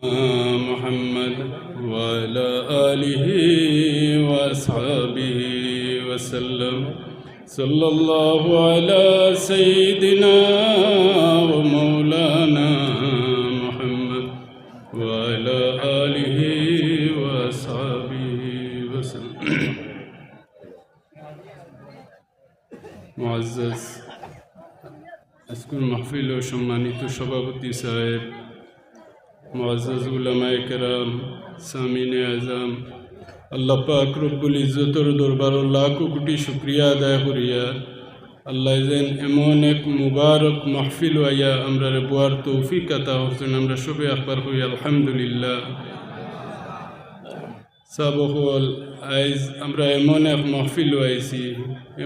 محمد وعلى آله وأصحابه وسلم صلى الله على سيدنا ومولانا محمد وعلى آله وأصحابه وسلم معزز আজকের মাহফিল ও সম্মানিত সভাপতি সাহেব, মুআজ্জাজ উলামায়ে কেরাম, সামিনে আজম, আল্লাহ পাক রব্বুল ইজ্জতর দরবারে লাখ কোটি শুকরিয়া আদায় করিয়া আল্লাহ যেন এমন এক মুবারক মাহফিল আয়া আমরা বুয়ার তৌফিক আতা করছেন। আমরা সবে আকবার হই আলহামদুলিল্লাহ। সাবহল আইজ আমরা এমন এক মাহফিল আইছি,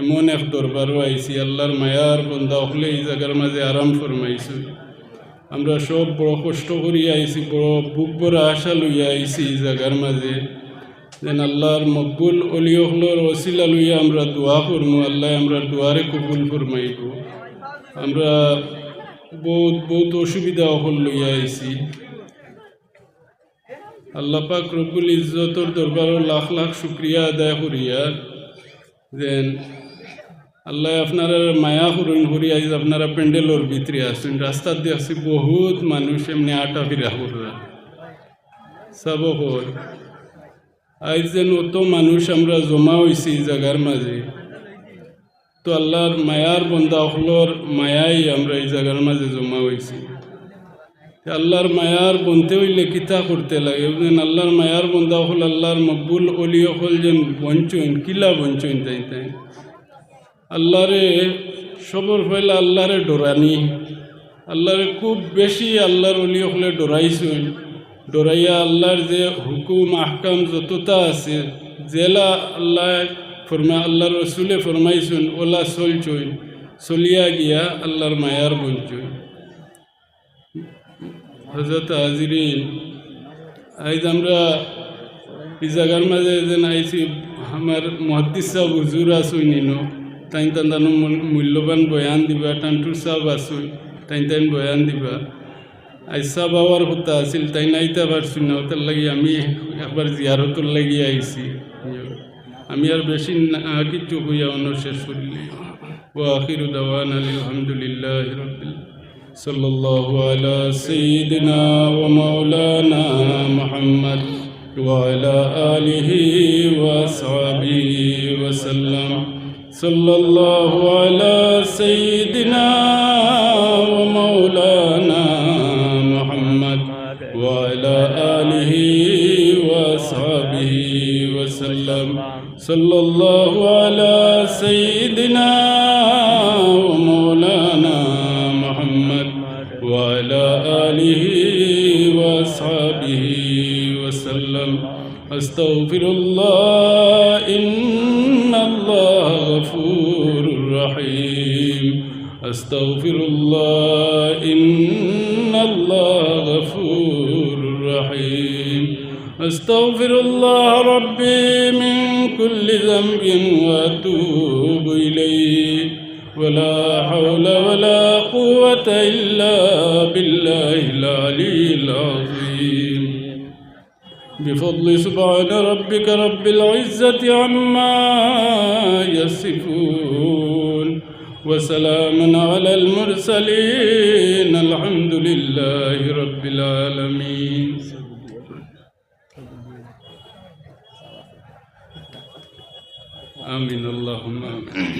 এমন এক দরবারও আইছি, আল্লাহর মায়ার বন্দা হলে এই জায়গার মাঝে আরাম ফরমাইছো। আমরা সব বড় কষ্ট করিয়া আইছি, বড় বুক বড় আশা লইয়া আইছি এই জায়গার মাঝে, যেন আল্লাহর মকবুল অলিয়হলর ওসিলা লইয়া আমরা দোয়া করবো, আল্লাহ আমরা দোয়ারে কবুল ফরমাইব। আমরা বহুত অসুবিধা হল লইয়া আইছি। আল্লাহ পাক রব্বুল ইজ্জতর দরবারে লাখ লাখ শুকরিয়া আদায় করিয়া যেন আল্লাহ আপনারা মায়া করুন করি আজ আপনারা প্যান্ডেলর ভিতরে আসুন। রাস্তার দিয়ে আসছি বহুত মানুষ এমনি আটা ফিরা করা সব হল আজ যেন অত মানুষ আমরা জমা হয়েছি এই জায়গার মাঝে। তো আল্লাহর মায়ার বন্দা হলর মায়াই আমরা এই জায়গার মাঝে জমা হয়েছি। আল্লাহর মায়ার বনতে হইলে কিতা করতে লাগে, যেন আল্লাহর মায়ার বন্দা হল আল্লাহর মকবুল অলিয় হল যেন বঞ্চন কিলা বঞ্চন তাই তাই আল্লাহরে সবর হইলে আল্লাহরে ডরানি, আল্লাহরে খুব বেশি আল্লাহর অলিয় হলে ডরাইছুন। ডরাইয়া আল্লাহর যে হুকুম আহকাম যতটা আছে জেলা আল্লাহ আল্লাহর রসুলে ফরমাইছুন ওলা চলছুন, চলিয়া গিয়া আল্লাহর মায়ার বঞ্চন। হযরত হাজিরিন, আজ আমরা এই জায়গার মাঝে যেন আইছি, আমার মুহাদ্দিস সাহেব হুজুর আসুন নিনো, তাই তান মূল্যবান বয়ান দিবা। টান্টুর সাহেব আসুন, তাই বয়ান দিবা। আজ সাহ বাবার কথা আছিল, তাই নাইতে পারছি না, ওটার লাগি আমি একবার জিয়ারতর লাগি আইছি। আমি আর বেশি না কিছু হইয়া অন্য শেষ করিলি। ওয়া আখিরু দাওয়ানা আলহামদুলিল্লাহি রাব্বিল সাল্লাল্লাহু আলা সাইয়্যিদিনা ওয়া মাওলানা মুহাম্মদ ওয়া আলা আলিহি ওয়া আসহাবিহি ওয়া সাল্লাম। সাল্লাল্লাহু আলা সাইয়্যিদিনা ওয়া মাওলানা মুহাম্মদ ওয়া আলা আলিহি ওয়া আসহাবিহি ওয়া সাল্লাম। সাল্লাল্লাহু আলা সাইয়্যিদিনা ওয়া মাওলানা মুহাম্মদ ওয়া আলা আলিহি ওয়া আসহাবিহি ওয়া সাল্লাম। আস্তাগফিরুল্লাহ ইন্নাল্লাহ গফুরুর রহিম। আস্তাগফিরুল্লাহ ইন্নাল্লাহ গফুরুর রহিম। আস্তাগফিরুল্লাহ রাব্বি মিন কুল্লি যামবিন ওয়া আতুবু ইলাইহি ওয়া লা হাওলা ওয়া লা কুওয়াতা ইল্লা বিল্লাহিল আলিয়্যিল আযীম। بفضل سبحان ربك رب العزة عما يصفون وسلام على المرسلين الحمد لله رب العالمين. آمين اللهم آمين.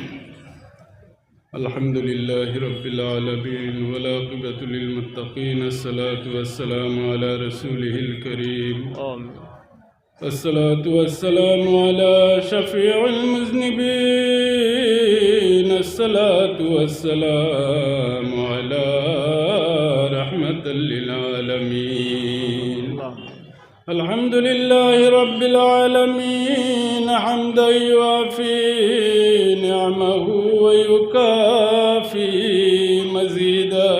الحمد لله رب العالمين والعاقبة للمتقين. الصلاة والسلام على رسوله الكريم. الصلاة والسلام على شفيع المذنبين. الصلاة والسلام على رحمة للعالمين. الحمد لله رب العالمين حمدا يوافي نعمه ويكافي مزيدا.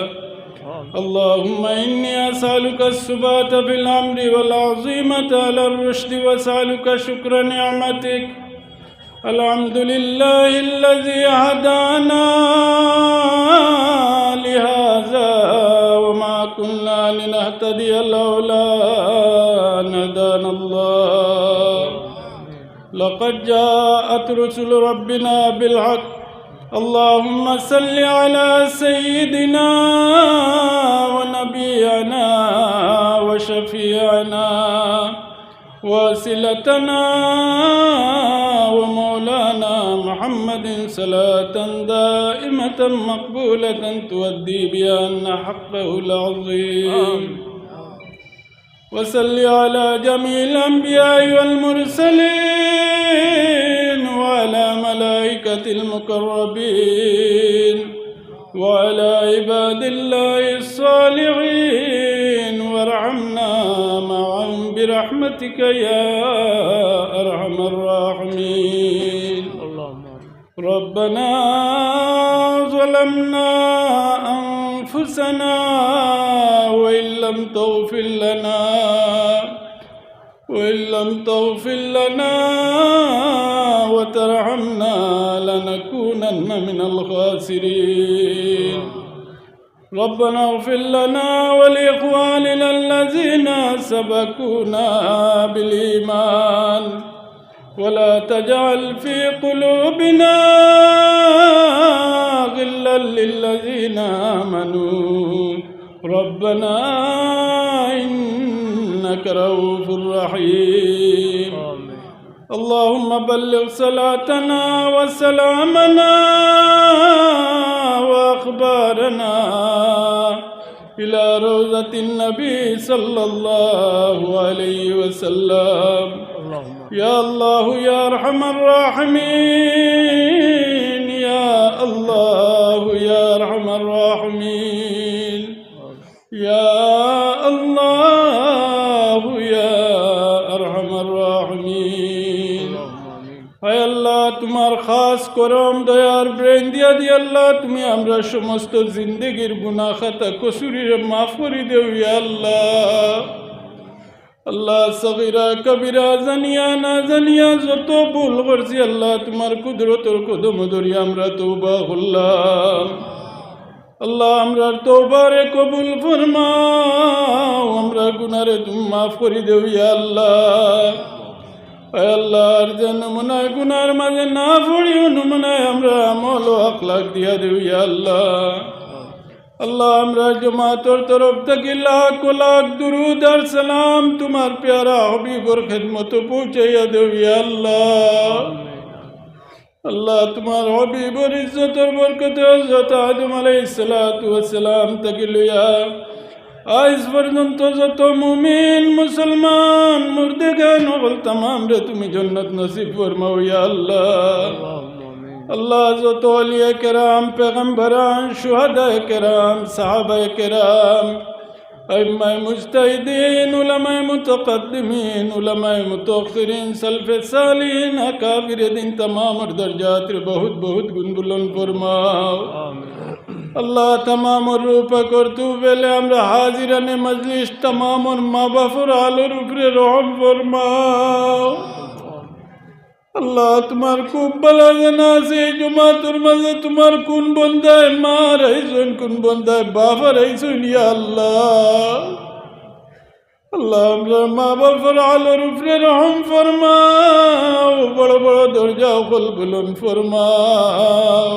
اللهم إني أسألك الثبات في الأمر والعزيمة على الرشد وأسألك شكر نعمتك. الحمد لله الذي هدانا لهذا وما كنا لنهتدي لولا أن هدانا الله لقد جاءت رسل ربنا بالحق اللهم صل على سيدنا ونبينا وشفيعنا وسيلتنا ومولانا محمد صلاة دائمة مقبولة تؤدي بأن حقه العظيم وصل على جميع الأنبياء والمرسلين وعلى ملائكة المقربين وعلى عباد الله الصالحين وارحمنا معهم برحمتك يا أرحم الراحمين ربنا ظلمنا أنفسنا وإن لم تغفر لنا وترحمنا لنكونن من الخاسرين ربنا اغفر لنا ولإخواننا الذين سبقونا بالإيمان ولا تجعل في قلوبنا غلا للذين آمنوا ربنا إنك رؤوف رحيم اللهم بلغ صلاتنا وسلامنا وأخبارنا إلى روضة النبي صلى الله عليه وسلم يا الله يا أرحم الراحمين يا الله يا أرحم الراحمين يا الله يا أرحم الراحمين হায় আল্লাহ তোমার খাস করম দয়ার ব্রেন দিয়া দি আল্লাহ তুমি আমরা সমস্ত জিন্দগির গুনাহ খাতা কসুরির মাফ করে দেও ইয়া আল্লাহ আল্লাহ সগীরা কবিরা জানিয়া না জানিয়া যত ভুল করছি আল্লাহ তোমার কুদরতের কদম ধরি আমরা তওবা করলাম আল্লাহ আমরা তওবারে কবুল ফরমাও আমরা গুনারে তুমি মাফ করে দেও ইয়া আল্লাহ আল্লাহর যেন মনে গুনার মাঝে না পড়িও নমুনায় আমরা আমল ও আখলাক দিয়া দেও ইয়া আল্লাহ আল্লাহ আমরা জমাতের তরফ থেকে লাখ লাখ দুরুদ আর সালাম তোমার প্যারা হাবিবের খিদমত পৌঁছাইয়া দেও ইয়া আল্লাহ আল্লাহ তোমার হাবিবের ইজ্জতের বরকতে হযরত আদম আলাইহিস সালাতু ওয়াস সালাম থেকে লইয়া আজ পর্যন্ত যত মুমিন মুসলমান মুর্দেগান হল तमाम রে তুমি জান্নাত নসিব ফরমাও ইয়া আল্লাহ আল্লাহ যত আলিয়া কেরাম পেগম্বরান শুহাদায়ে কেরাম সাহাবায়ে কেরাম আইম্মায়ে মুজতাহিদিন উলামায়ে মুতাকদ্দিমিন উলামায়ে মুতাখিরিন সালফে সালিহিন আকাবির দিন तमाम দরজাত রে বহুত বহুত গুণ বুলন্দ ফরমাও আমিন আল্লাহ तमाम রূপা করতু বেলে আমরা হাজিরানে মজলিস तमाम মা বাপর আলোর উপরে রহম ফরমাও আল্লাহ তোমার খুব ভালো জানা আছে জমাতের মাঝে তোমার কোন বন্দায় মা রাইছেন কোন বন্দায় বাবা রাইছেন ইয়া আল্লাহ আল্লাহ আমরা মা বাপর আলোর উপরে রহম ফরমাও বড় বড় দরজা খোল বুলন্দ ফরমাও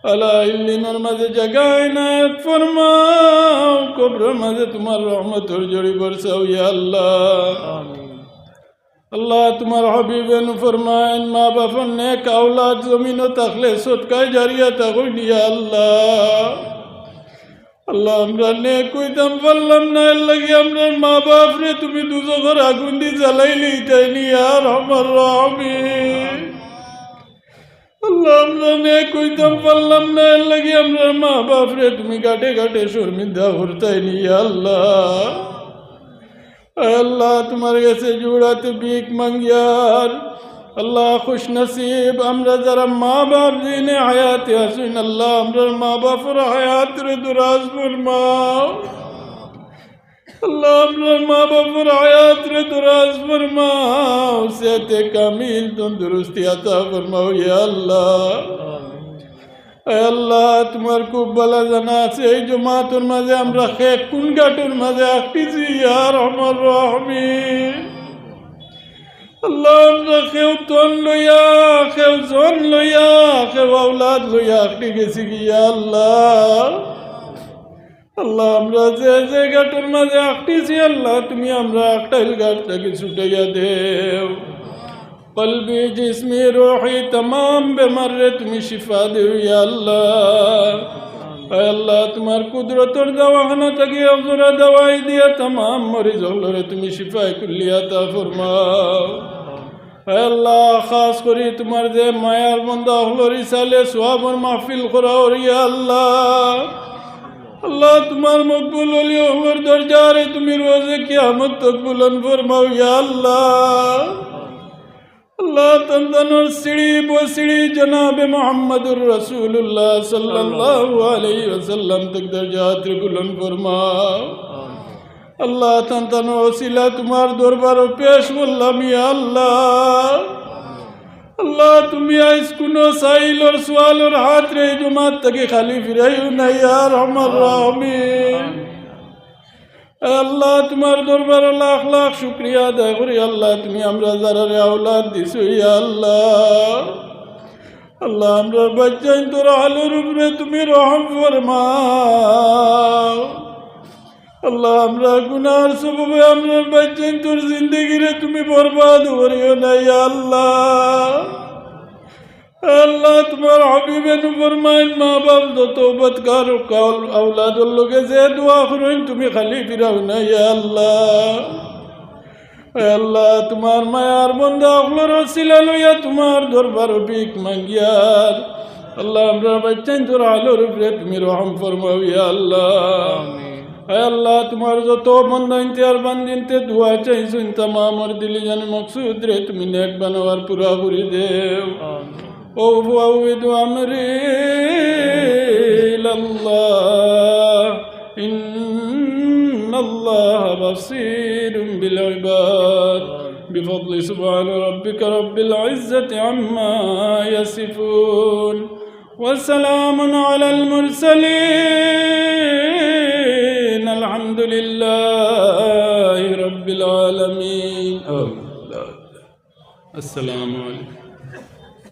আলা ইল্লিনের মাঝে জায়গায় নায়াত ফরমাও কবরের মাঝে তোমার রহমতের জড়ি বরসাও ইয়া আল্লাহ আল্লাহ তোমার হাবিবেন ফরমায়েন মা বাপন নেক আওলাদ জমিনও থাকলে সদকায় জারিয়া থাকুন ইয়া আল্লাহ আল্লাহ আমরা নেক কইতাম পারলাম না এর লাগি আমরা মা বাপ রে তুমি দুজখের আগুন দিয়ে জ্বালাইলি তাইনি আর আমার রাহমিন আল্লাহ আমরা নেক কইতাম পারলাম না এর লাগি আমরা মা বাপ রে তুমি ঘাটে ঘাটে শর্মিন্দা করতাইনি ইয়া আল্লাহ अल्लाह तुम्हारे से जुड़ाते भीख मंगियार अल्लाह खुश नसीब हमरा जरा माँ बाप जी ने हयात हसीन अल्लाह हमरा माँ बाप और हयात रे दुराज फरमाओ अल्लाह हमरा माँ बाप और हयात रे दुराज फरमाओ सेहत कामिल तंदुरुस्ती अता फरमाओ या अल्लाह আল্লাহ তোমার খুব ভালো জানা আছে এই জমাতের মাঝে আমরা খেক কোন ঘাটের মাঝে আঁকতেছি আর আমার রহমিন আল্লাহ আমরা কেউ তন লইয়া কেউ জন লইয়া কেউ আওলাদ লইয়া আঁকতে গেছি গিয়া আল্লাহ আল্লাহ আমরা যে যে ঘাটের মাঝে আঁকতেছি আল্লাহ তুমি আমরা আঁকটাইল ঘাট থেকে ছুটাইয়া দেও কলবি জিসমি রুহি तमाम বেমারে তুমি শিফা দেও ইয়া আল্লাহ আল্লাহ তোমার কুদরতের দওয়াখানা থেকে অজরা দওয়াই দিয়া तमाम মরিজগুলোরে তুমি শিফা কুল্লিয়া তা ফরমাও আল্লাহ খাস করে তোমার যে মায়ার বান্দা হলো রিসালে সওয়াবের মাহফিল করাও ইয়া আল্লাহ আল্লাহ তোমার মকবুল ওলি হলোর দরজারে তুমি রোজে কিয়ামত তক বুলন্দ ফরমাও ইয়া আল্লাহ আল্লাহ তন্দনর সিঁড়ি বসিড়ি জনাবে মোহাম্মদুর রসুল্লাহ সাল্লাল্লাহু আলাইহি ওয়াসাল্লাম তক দরজাত বুলন্দ ফরমাও আল্লাহ তন্দনর ওসিলা তোমার দরবারে পেশ করলাম ইয়া আল্লাহ আল্লাহ তুমি আইস কোনো সাইলর সওয়ালর হাত রে জমাত থেকে খালি ফিরাইও না ইয়া রহমান রহিম আল্লাহ তোমার দরবারে লাখ লাখ শুকরিয়া আদায় করি আল্লাহ তুমি আমরা যারা আওলাদ দিছো ইয়া আল্লাহ আল্লাহ আমরা বাচ্চাই তোর আলোর উপরে তুমি রহম ফরমাও আল্লাহ আমরা গুনার সববে আমরা বাচ্চাই তোর জিন্দেগিরে তুমি বরবাদ করিও না ইয়া আল্লাহ আল্লাহ তোমার হাবিবে নু ফরমাইন মা বাপ যত বদকার কাল আওলাদর লগে যে দোয়া করেন তুমি খালি ফিরাও না ইয়া আল্লাহ আল্লাহ তোমার মায়ার বান্দা হলোর ওসিলা লইয়া তোমার দরবার ভিক মাঙ্গিয়ার আল্লাহ আমরা বাচ্চাই তোর আলোর উপরে তুমি রহম ফরমাও ইয়া আল্লাহ আল্লাহ তোমার যত বান্দা ইনতে বান্দিনতে দোয়া চাইছুন तमाम দিলি জান মকসুদ রে তুমি নেক বানাওয়ার পুরা করে দেও وأفوض أمري إلى الله إن الله بصير بالعباد بفضل سبحان ربك رب العزة عما يصفون وسلام على المرسلين الحمد لله رب العالمين السلام عليكم